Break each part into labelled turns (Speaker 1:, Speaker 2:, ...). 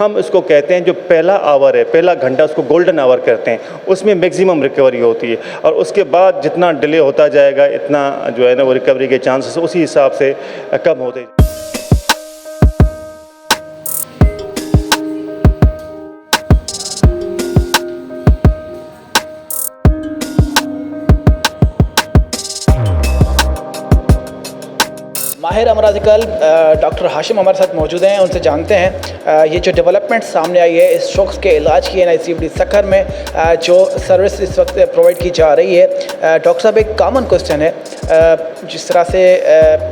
Speaker 1: हम इसको कहते हैं जो पहला आवर है, पहला घंटा उसको गोल्डन आवर कहते हैं, उसमें मैक्सिमम रिकवरी होती है और उसके बाद जितना डिले होता जाएगा इतना जो है ना वो रिकवरी के चांसेस उसी हिसाब से कम होते।
Speaker 2: माहिर अमराजिकल डॉक्टर हाशिम हमारे साथ मौजूद हैं, उनसे जानते हैं ये जो डेवलपमेंट सामने आई है इस शख्स के इलाज की NICVD सक्खर में जो सर्विस इस वक्त प्रोवाइड की जा रही है। डॉक्टर साहब, एक कॉमन क्वेश्चन है, जिस तरह से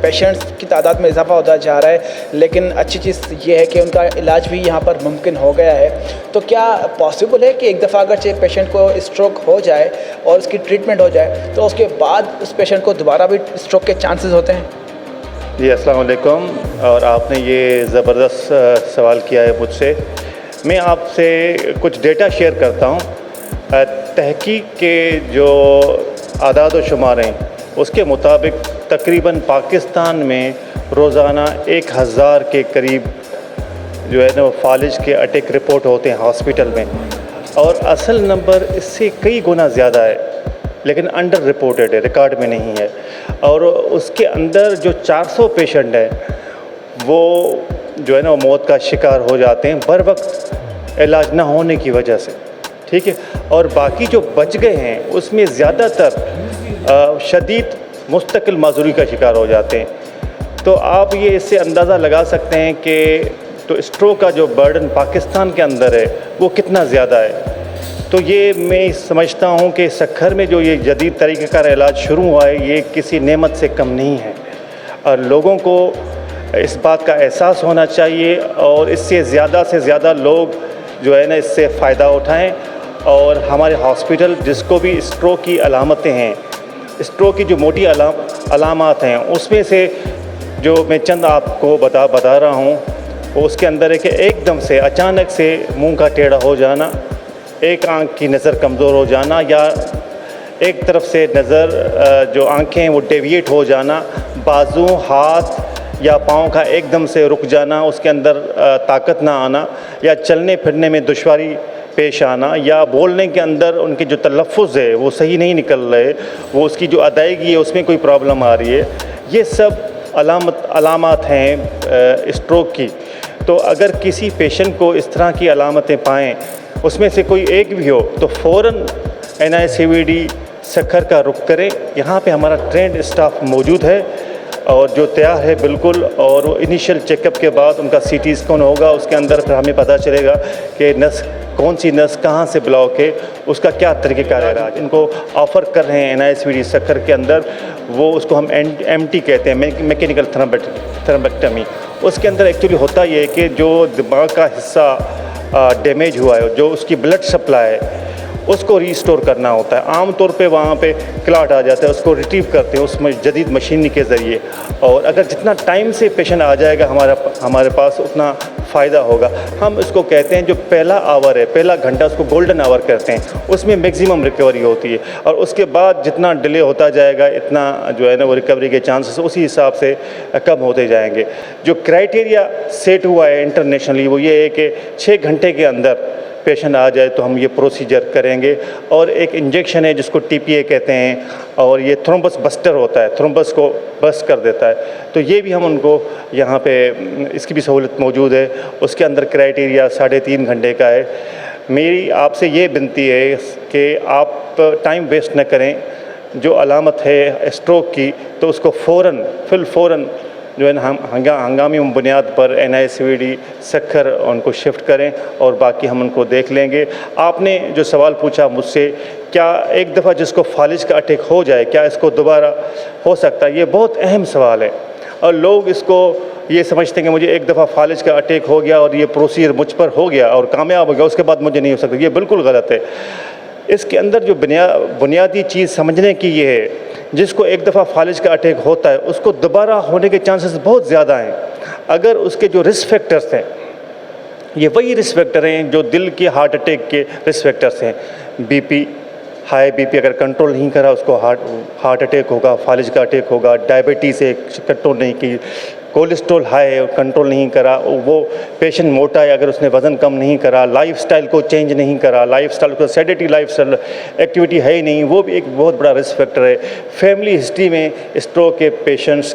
Speaker 2: पेशेंट्स की तादाद में इजाफा होता जा रहा है, लेकिन अच्छी चीज़ ये है कि उनका इलाज भी यहाँ पर मुमकिन हो गया है, तो क्या पॉसिबल है कि एक दफ़ा अगर पेशेंट को स्ट्रोक हो जाए और उसकी ट्रीटमेंट हो जाए तो उसके बाद उस पेशेंट को दोबारा भी स्ट्रोक के चांसेस होते हैं?
Speaker 1: जी अस्सलाम वालेकुम। और आपने ये ज़बरदस्त सवाल किया है मुझसे। मैं आपसे कुछ डेटा शेयर करता हूँ। तहकीक के जो आदाद व शुमार हैं उसके मुताबिक तकरीबन पाकिस्तान में रोज़ाना 1000 के करीब जो है ना वो फालिज के अटैक रिपोर्ट होते हैं हॉस्पिटल में, और असल नंबर इससे कई गुना ज़्यादा है लेकिन अंडर रिपोर्टेड है, रिकॉर्ड में नहीं है। और उसके अंदर जो 400 पेशेंट हैं वो जो है ना वो मौत का शिकार हो जाते हैं बर वक्त इलाज ना होने की वजह से, ठीक है। और बाकी जो बच गए हैं उसमें ज़्यादातर शदीद मुस्तकिल माजूरी का शिकार हो जाते हैं। तो आप ये इससे अंदाज़ा लगा सकते हैं कि तो स्ट्रोक का जो बर्डन पाकिस्तान के अंदर है वो कितना ज़्यादा है। तो ये मैं समझता हूँ कि सक्खर में जो ये जदीद तरीक़े का इलाज शुरू हुआ है ये किसी नेमत से कम नहीं है, और लोगों को इस बात का एहसास होना चाहिए और इससे ज़्यादा से ज़्यादा लोग जो है ना इससे फ़ायदा उठाएं। और हमारे हॉस्पिटल जिसको भी स्ट्रोक की अलामतें हैं, स्ट्रोक की जो मोटी अलामत हैं उसमें से जो मैं चंद आपको बता रहा हूँ, वो उसके अंदर है कि एकदम से अचानक से मुँह का टेढ़ा हो जाना, एक आंख की नज़र कमज़ोर हो जाना, या एक तरफ से नज़र जो आंखें हैं वो डेविएट हो जाना, बाजू हाथ या पाँव का एकदम से रुक जाना, उसके अंदर ताकत ना आना, या चलने फिरने में दुश्वारी पेश आना, या बोलने के अंदर उनके जो तलफ़ुज़ है वो सही नहीं निकल रहे, वो उसकी जो अदायगी है उसमें कोई प्रॉब्लम आ रही है। ये सब अलामत हैं स्ट्रोक की। तो अगर किसी पेशेंट को इस तरह की अलामतें पाएँ, उसमें से कोई एक भी हो, तो फ़ौरन NICVD सक्खर का रुख करें। यहाँ पे हमारा ट्रेंड स्टाफ मौजूद है और जो तैयार है बिल्कुल, और वो इनिशियल चेकअप के बाद उनका CT स्कैन होगा, उसके अंदर फिर हमें पता चलेगा कि नस कौन सी नस कहाँ से ब्लॉक है, उसका क्या तरीक़ेकार है इलाज। इनको ऑफ़र कर रहे हैं NICVD सक्खर के अंदर, वो उसको हम MT कहते हैं, मैकेनिकल थ्रोम्बेक्टमी। उसके अंदर एक्चुअली होता ये है कि जो दिमाग का हिस्सा डैमेज हुआ है, जो उसकी ब्लड सप्लाई है उसको रीस्टोर करना होता है। आम तौर पे वहाँ पे क्लॉट आ जाता है, उसको रिट्रीव करते हैं उसमें जदीद मशीनरी के ज़रिए, और अगर जितना टाइम से पेशेंट आ जाएगा हमारे पास उतना फ़ायदा होगा। हम इसको कहते हैं जो पहला आवर है, पहला घंटा उसको गोल्डन आवर कहते हैं, उसमें मैक्सिमम रिकवरी होती है, और उसके बाद जितना डिले होता जाएगा इतना जो है ना वो रिकवरी के चांसेस उसी हिसाब से कम होते जाएंगे। जो क्राइटेरिया सेट हुआ है इंटरनेशनली वो ये है कि 6 घंटे के अंदर पेशेंट आ जाए तो हम ये प्रोसीजर करेंगे। और एक इंजेक्शन है जिसको TPA कहते हैं, और ये थ्रोम्बस बस्टर होता है, थ्रोम्बस को बस्ट कर देता है। तो ये भी हम उनको यहाँ पे इसकी भी सहूलत मौजूद है। उसके अंदर क्राइटेरिया 3.5 घंटे का है। मेरी आपसे ये विनती है कि आप टाइम वेस्ट न करें। जो अलामत है स्ट्रोक की तो उसको फ़ौरन जो है ना हंगामी बुनियाद पर NICVD सक्खर उनको शिफ्ट करें, और बाकी हम उनको देख लेंगे। आपने जो सवाल पूछा मुझसे, क्या एक दफ़ा जिसको फालिज का अटैक हो जाए क्या इसको दोबारा हो सकता है, ये बहुत अहम सवाल है। और लोग इसको ये समझते हैं कि मुझे एक दफ़ा फालिज का अटैक हो गया और ये प्रोसीजर मुझ पर हो गया और कामयाब हो गया, उसके बाद मुझे नहीं हो सकता। ये बिल्कुल गलत है। इसके अंदर जो बुनियादी चीज़ समझने की ये है, जिसको एक दफ़ा फालिज का अटैक होता है उसको दोबारा होने के चांसेस बहुत ज़्यादा हैं अगर उसके जो रिस्क फैक्टर्स हैं ये वही रिस्क फैक्टर हैं जो दिल के हार्ट अटैक के रिस्क फैक्टर्स हैं। BP, हाई BP अगर कंट्रोल नहीं करा उसको हार्ट अटैक होगा, फालिज का अटैक होगा। डायबिटीज़ से कंट्रोल नहीं की कोलेस्ट्रॉल हाई है, कंट्रोल नहीं करा, वो पेशेंट मोटा है, अगर उसने वज़न कम नहीं करा, लाइफस्टाइल को चेंज नहीं करा, लाइफस्टाइल को सेडेटरी लाइफस्टाइल, एक्टिविटी है ही नहीं, वो भी एक बहुत बड़ा रिस्क फैक्टर है। फैमिली हिस्ट्री में स्ट्रोक के पेशेंट्स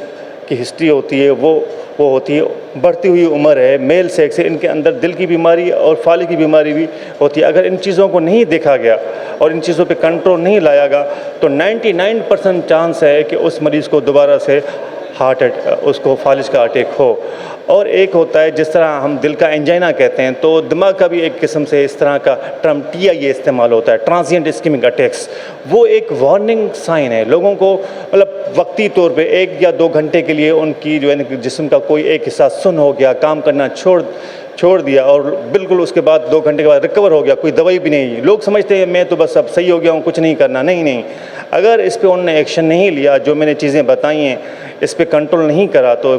Speaker 1: की हिस्ट्री होती है, वो होती है, बढ़ती हुई उम्र है, मेल सेक्स है, इनके अंदर दिल की बीमारी और फाली की बीमारी भी होती है। अगर इन चीज़ों को नहीं देखा गया और इन चीज़ों पे कंट्रोल नहीं लाया गया तो 99% चांस है कि उस मरीज़ को दोबारा से उसको फालिज का अटैक हो। और एक होता है जिस तरह हम दिल का एंजाइना कहते हैं, तो दिमाग का भी एक किस्म से इस तरह का टर्म TIA इस्तेमाल होता है, ट्रांजिएंट इस्केमिक अटैक्स। वो एक वार्निंग साइन है लोगों को, मतलब वक्ती तौर पे 1 या 2 घंटे के लिए उनकी जो है जिस्म का कोई एक हिस्सा सुन्न हो गया, काम करना छोड़ दिया और बिल्कुल उसके बाद 2 घंटे के बाद रिकवर हो गया, कोई दवाई भी नहीं। लोग समझते हैं मैं तो बस अब सही हो गया हूँ, कुछ नहीं करना। नहीं, अगर इस पे उन्होंने एक्शन नहीं लिया, जो मैंने चीज़ें बताई हैं, इस पे कंट्रोल नहीं करा, तो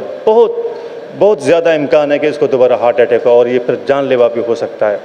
Speaker 1: बहुत ज़्यादा इम्कान है कि इसको दोबारा हार्ट अटैक हो और ये फिर जानलेवा भी हो सकता है।